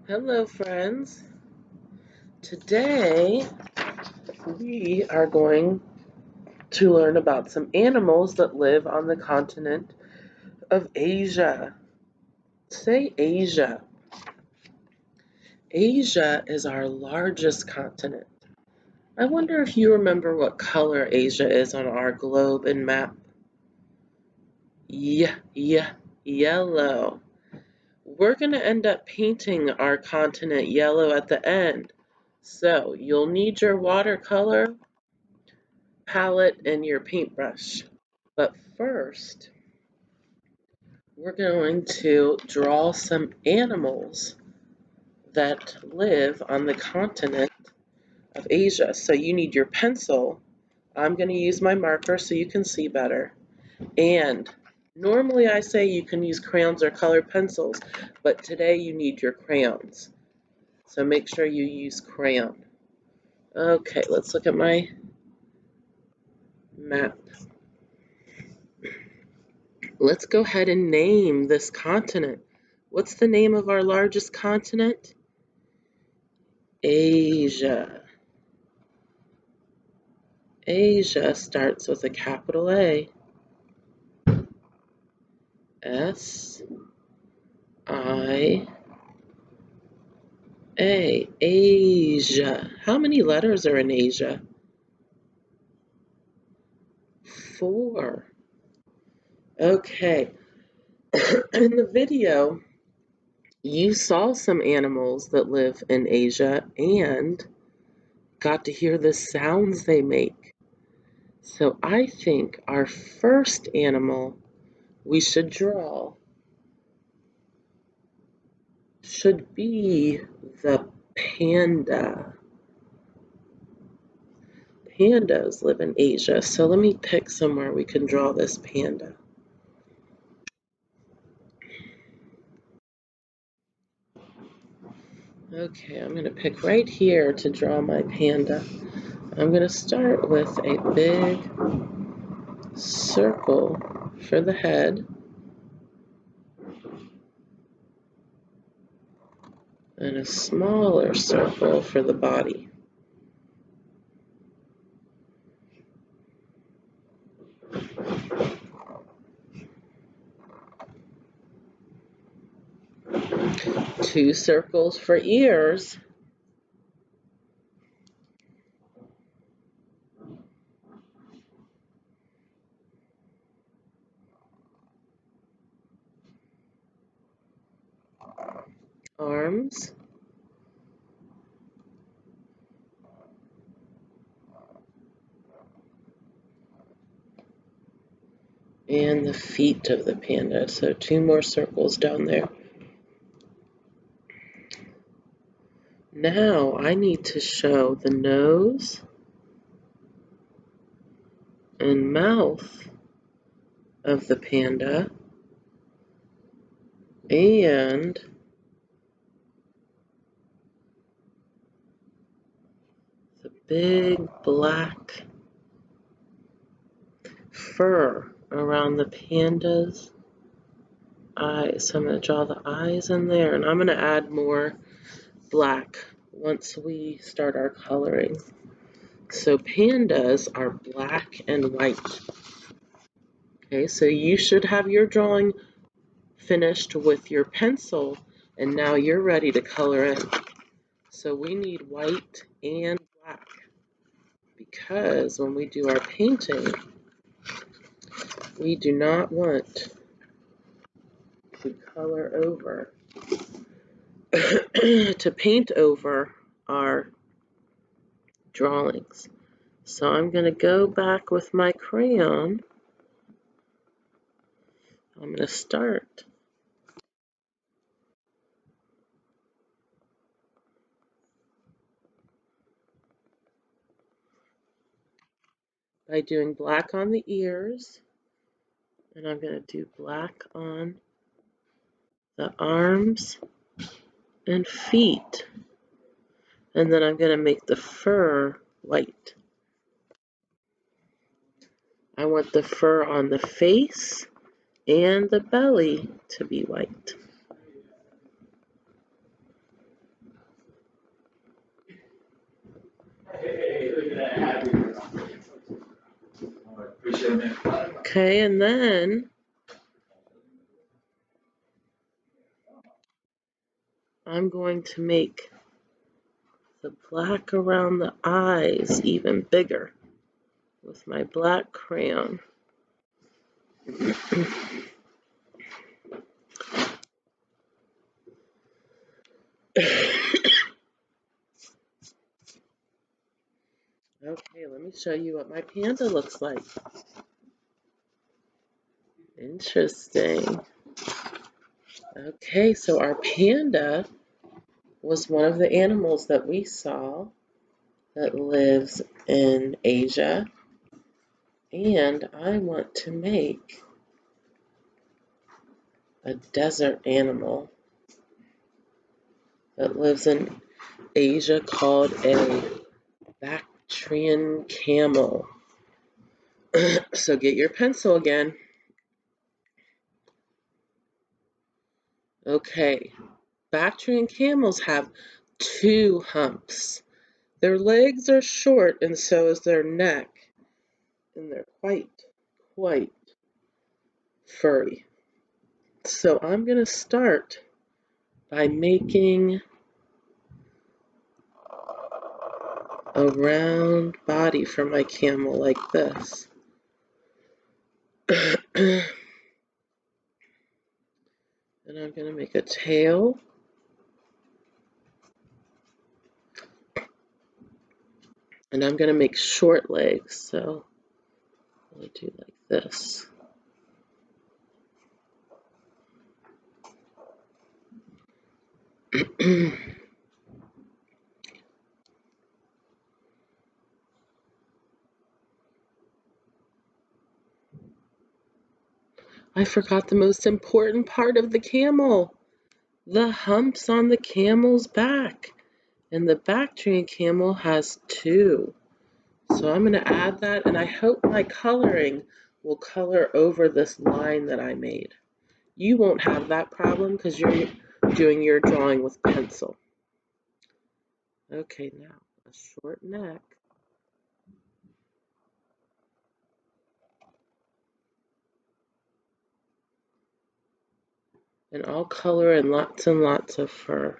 Hello, friends. Today we are going to learn about some animals that live on the continent of Asia. Say Asia. Asia is our largest continent. I wonder if you remember what color Asia is on our globe and map. Yellow. We're going to end up painting our continent yellow at the end. So you'll need your watercolor palette and your paintbrush. But first, we're going to draw some animals that live on the continent of Asia. So you need your pencil. I'm going to use my marker so you can see better. And normally I say you can use crayons or colored pencils, but today you need your crayons. So make sure you use crayon. Okay, let's look at my map. Let's go ahead and name this continent. What's the name of our largest continent? Asia. Asia starts with a capital A. S-I-A. Asia. How many letters are in Asia? 4. Okay. In the video, you saw some animals that live in Asia and got to hear the sounds they make. So I think our first animal we should draw should be the panda. Pandas live in Asia, so let me pick somewhere we can draw this panda. Okay, I'm going to pick right here to draw my panda. I'm going to start with a big circle for the head and a smaller circle for the body. Two circles for ears. Arms. And the feet of the panda. So 2 more circles down there. Now I need to show the nose and mouth of the panda and the big black fur around the panda's eyes. So I'm going to draw the eyes in there, and I'm going to add more black once we start our coloring. So pandas are black and white. Okay, so you should have your drawing finished with your pencil, and now you're ready to color in. So we need white and black because when we do our painting, we do not want to color over, to paint over our drawings. So I'm going to go back with my crayon. I'm going to start by doing black on the ears, and I'm going to do black on the arms and feet, and then I'm going to make the fur white. I want the fur on the face and the belly to be white. Okay, and then I'm going to make the black around the eyes even bigger with my black crayon. Okay, let me show you what my panda looks like. Interesting. Okay, so our panda was one of the animals that we saw that lives in Asia. And I want to make a desert animal that lives in Asia called a Bactrian camel. So get your pencil again. Okay, Bactrian camels have 2 humps. Their legs are short and so is their neck, and they're quite furry. So I'm going to start by making a round body for my camel like this. And I'm going to make a tail. And I'm going to make short legs, so I'll do like this. I forgot the most important part of the camel. The humps on the camel's back. And the Bactrian camel has 2. So I'm going to add that, and I hope my coloring will color over this line that I made. You won't have that problem because you're doing your drawing with pencil. Okay, now a short neck. And I'll color in lots and lots of fur.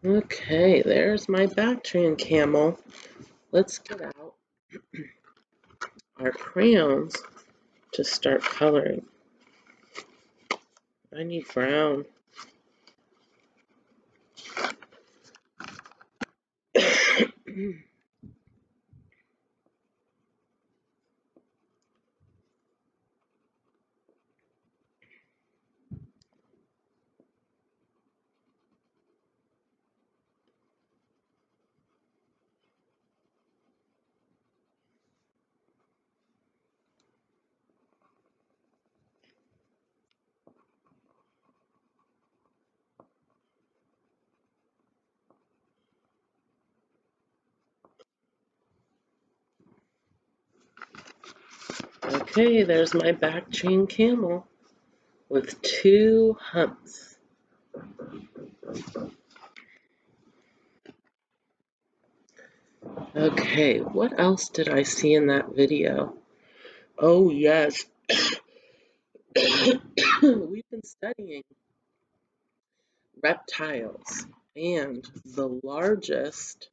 Okay, there's my Bactrian camel. Let's get out our crayons to start coloring. I need brown. Okay, there's my Bactrian camel with 2 humps. Okay, what else did I see in that video? Oh, yes. We've been studying reptiles, and the largest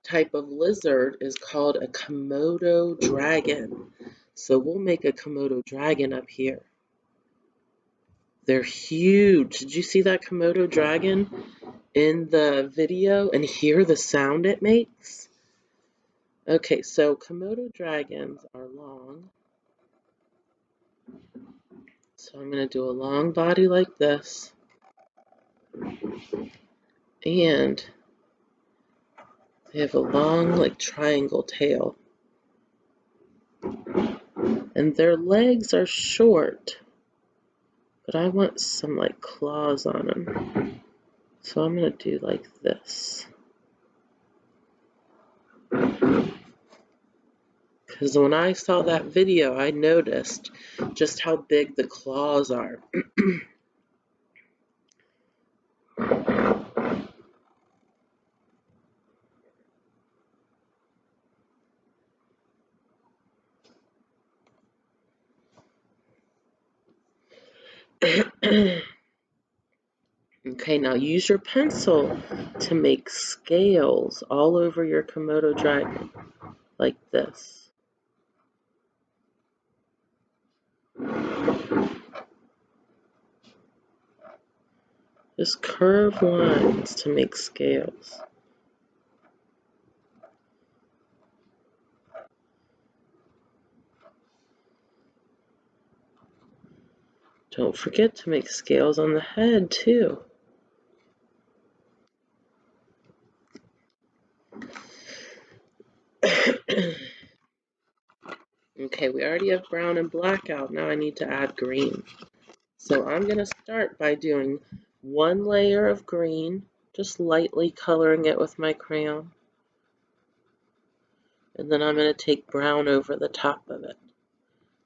type of lizard is called a Komodo dragon. So we'll make a Komodo dragon up here. They're huge. Did you see that Komodo dragon in the video and hear the sound it makes? Okay, so Komodo dragons are long. So I'm going to do a long body like this. And they have a long, like, triangle tail. And their legs are short, but I want some, like, claws on them. So I'm going to do like this. Because when I saw that video, I noticed just how big the claws are. Okay, now use your pencil to make scales all over your Komodo dragon, like this. Just curve lines to make scales. Don't forget to make scales on the head, too. Okay, we already have brown and black out. Now I need to add green. So I'm going to start by doing one layer of green, just lightly coloring it with my crayon. And then I'm going to take brown over the top of it,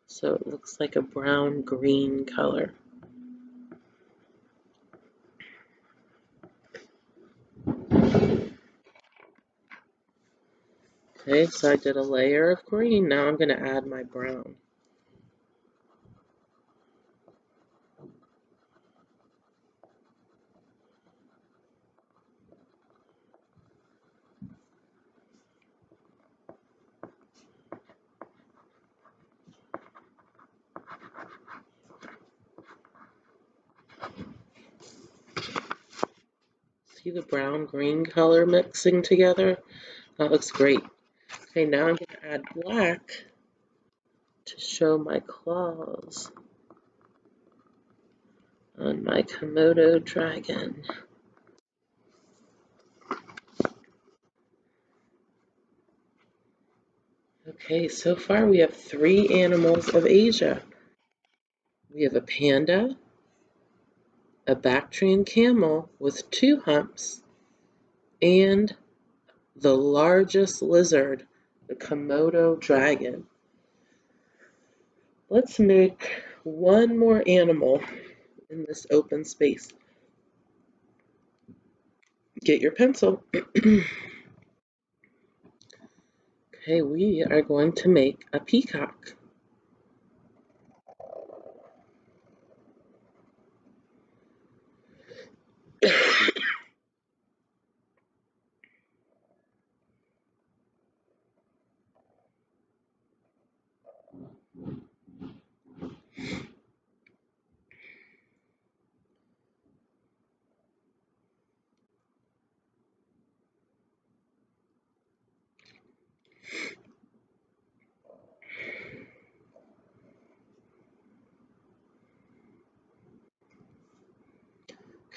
so it looks like a brown-green color. Okay, so I did a layer of green. Now I'm going to add my brown. See the brown-green color mixing together? That looks great. Okay, now I'm going to add black to show my claws on my Komodo Dragon. Okay, so far we have 3 animals of Asia. We have a panda, a Bactrian camel with 2 humps, and the largest lizard, the Komodo dragon. Let's make one more animal in this open space. Get your pencil. Okay, we are going to make a peacock.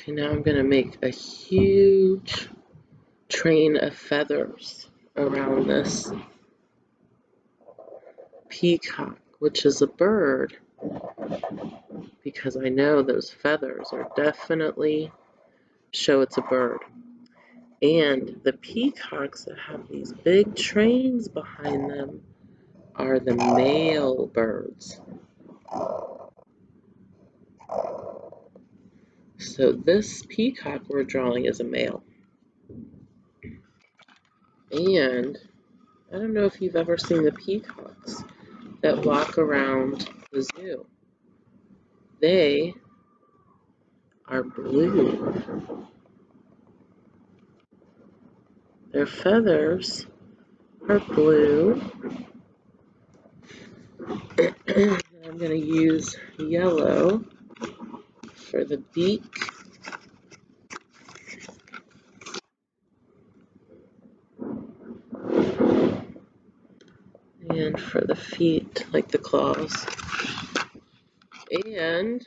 Okay, now I'm going to make a huge train of feathers around this peacock, which is a bird, because I know those feathers are definitely show it's a bird. And the peacocks that have these big trains behind them are the male birds. So this peacock we're drawing is a male. And I don't know if you've ever seen the peacocks that walk around the zoo. They are blue. Their feathers are blue. I'm going to use yellow for the beak. And for the feet, like the claws. And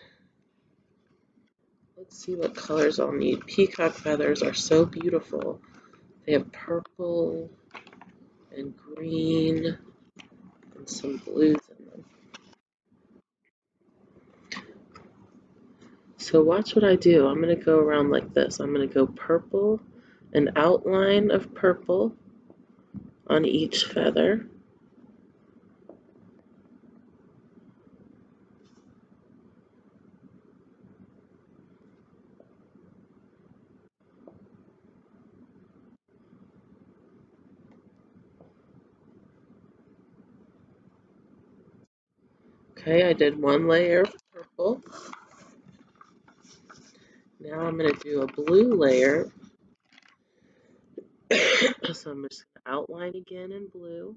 let's see what colors I'll need. Peacock feathers are so beautiful. They have purple and green and some blues in them. So watch what I do. I'm going to go around like this. I'm going to go purple, an outline of purple on each feather. Okay, I did one layer of purple. Now I'm going to do a blue layer. So I'm just going to outline again in blue.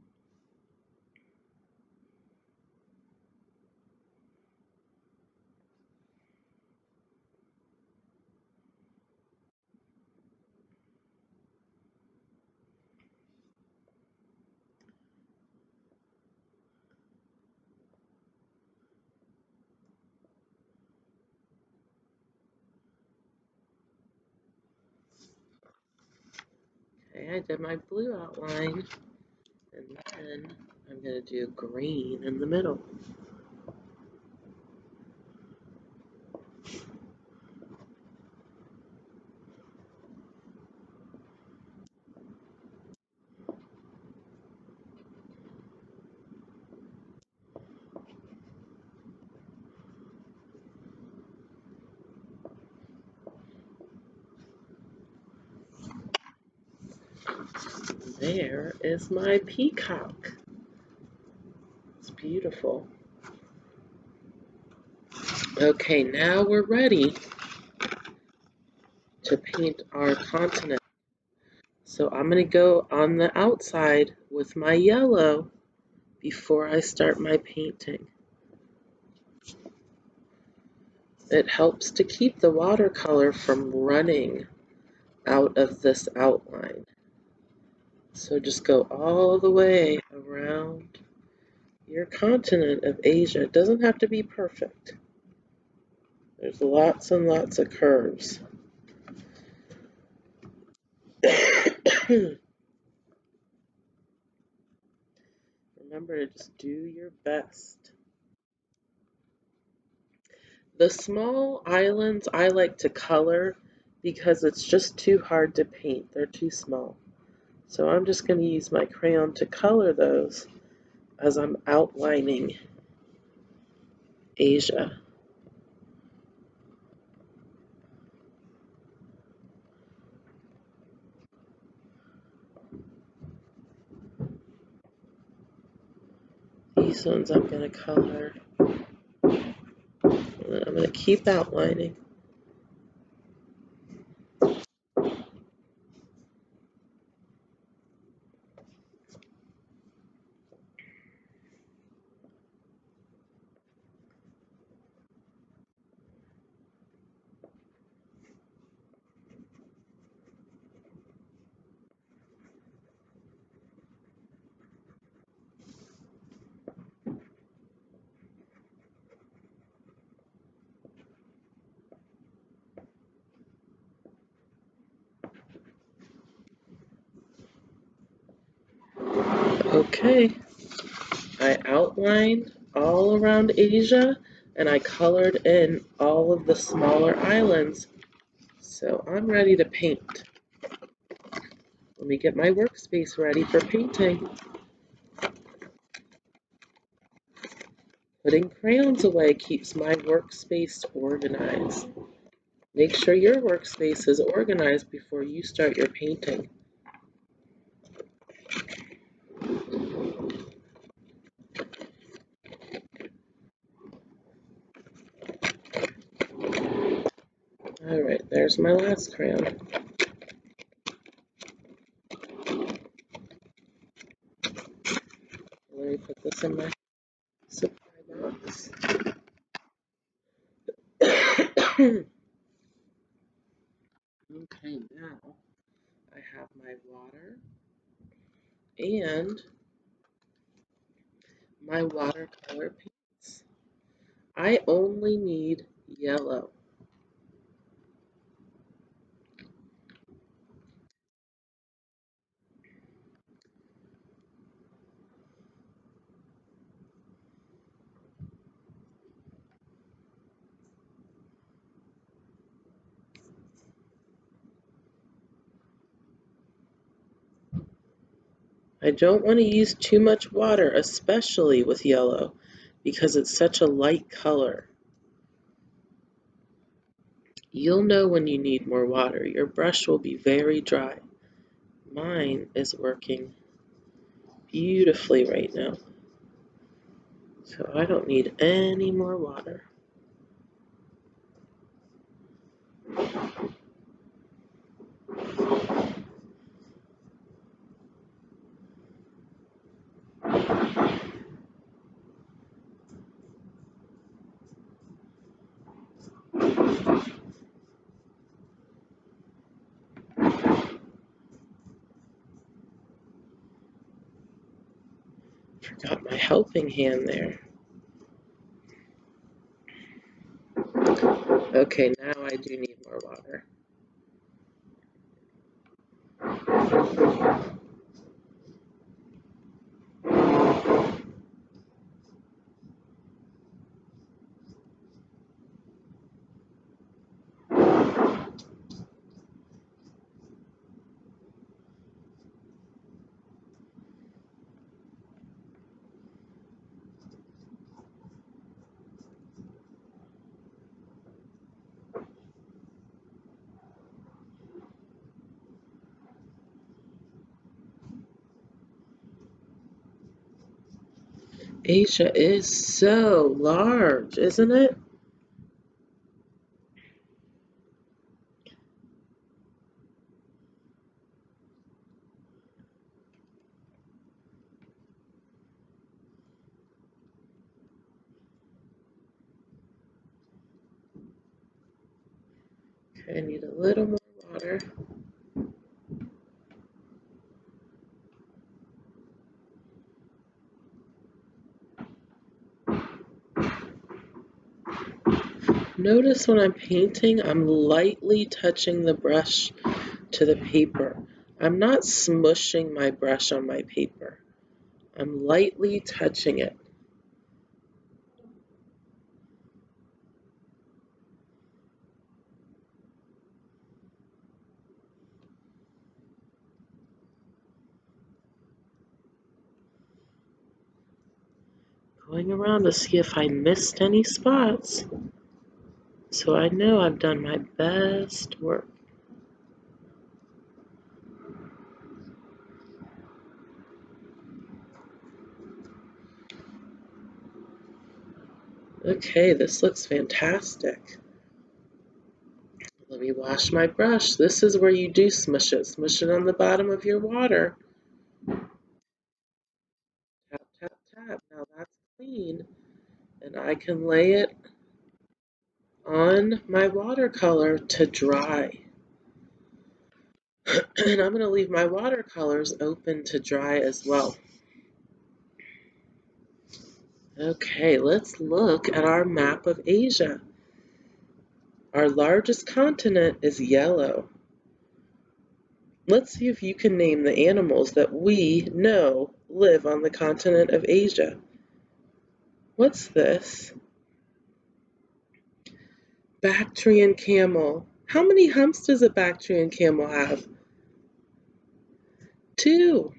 Okay, I did my blue outline, and then I'm going to do green in the middle. There is my peacock. It's beautiful. Okay, now we're ready to paint our continent. So I'm going to go on the outside with my yellow before I start my painting. It helps to keep the watercolor from running out of this outline. So just go all the way around your continent of Asia. It doesn't have to be perfect. There's lots and lots of curves. Remember to just do your best. The small islands I like to color because it's just too hard to paint. They're too small. So I'm just going to use my crayon to color those as I'm outlining Asia. These ones I'm going to color. And then I'm going to keep outlining. Okay, I outlined all around Asia and I colored in all of the smaller islands. So I'm ready to paint. Let me get my workspace ready for painting. Putting crayons away keeps my workspace organized. Make sure your workspace is organized before you start your painting. Alright, there's my last crayon. Let me put this in my supply box. Okay, now I have my water and my watercolor paints. I only need yellow. I don't want to use too much water, especially with yellow, because it's such a light color. You'll know when you need more water. Your brush will be very dry. Mine is working beautifully right now. So I don't need any more water. Forgot my helping hand there. Okay, now I do need more water. Asia is so large, isn't it? Okay, I need a little more water. Notice when I'm painting, I'm lightly touching the brush to the paper. I'm not smushing my brush on my paper. I'm lightly touching it. Going around to see if I missed any spots, so I know I've done my best work. Okay, this looks fantastic. Let me wash my brush. This is where you do smush it. Smush it on the bottom of your water. Tap, tap, tap. Now that's clean. And I can lay it on my watercolor to dry. And I'm going to leave my watercolors open to dry as well. Okay, let's look at our map of Asia. Our largest continent is yellow. Let's see if you can name the animals that we know live on the continent of Asia. What's this? Bactrian camel. How many humps does a Bactrian camel have? 2.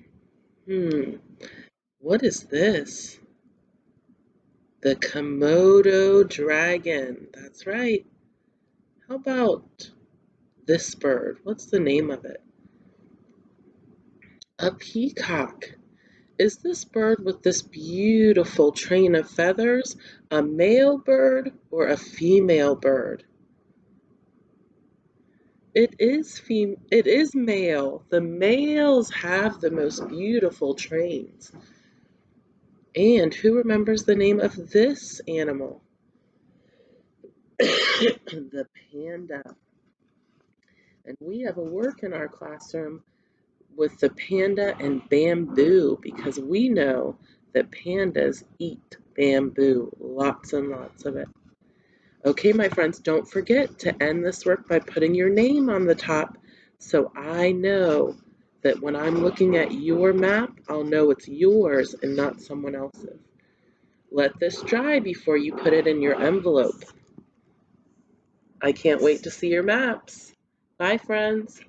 What is this? The Komodo Dragon. That's right. How about this bird? What's the name of it? A peacock. Is this bird with this beautiful train of feathers a male bird or a female bird? It is male. The males have the most beautiful trains. And who remembers the name of this animal? The panda. And we have a work in our classroom with the panda and bamboo because we know that pandas eat bamboo, lots and lots of it. Okay, my friends, don't forget to end this work by putting your name on the top so I know that when I'm looking at your map, I'll know it's yours and not someone else's. Let this dry before you put it in your envelope. I can't wait to see your maps. Bye, friends.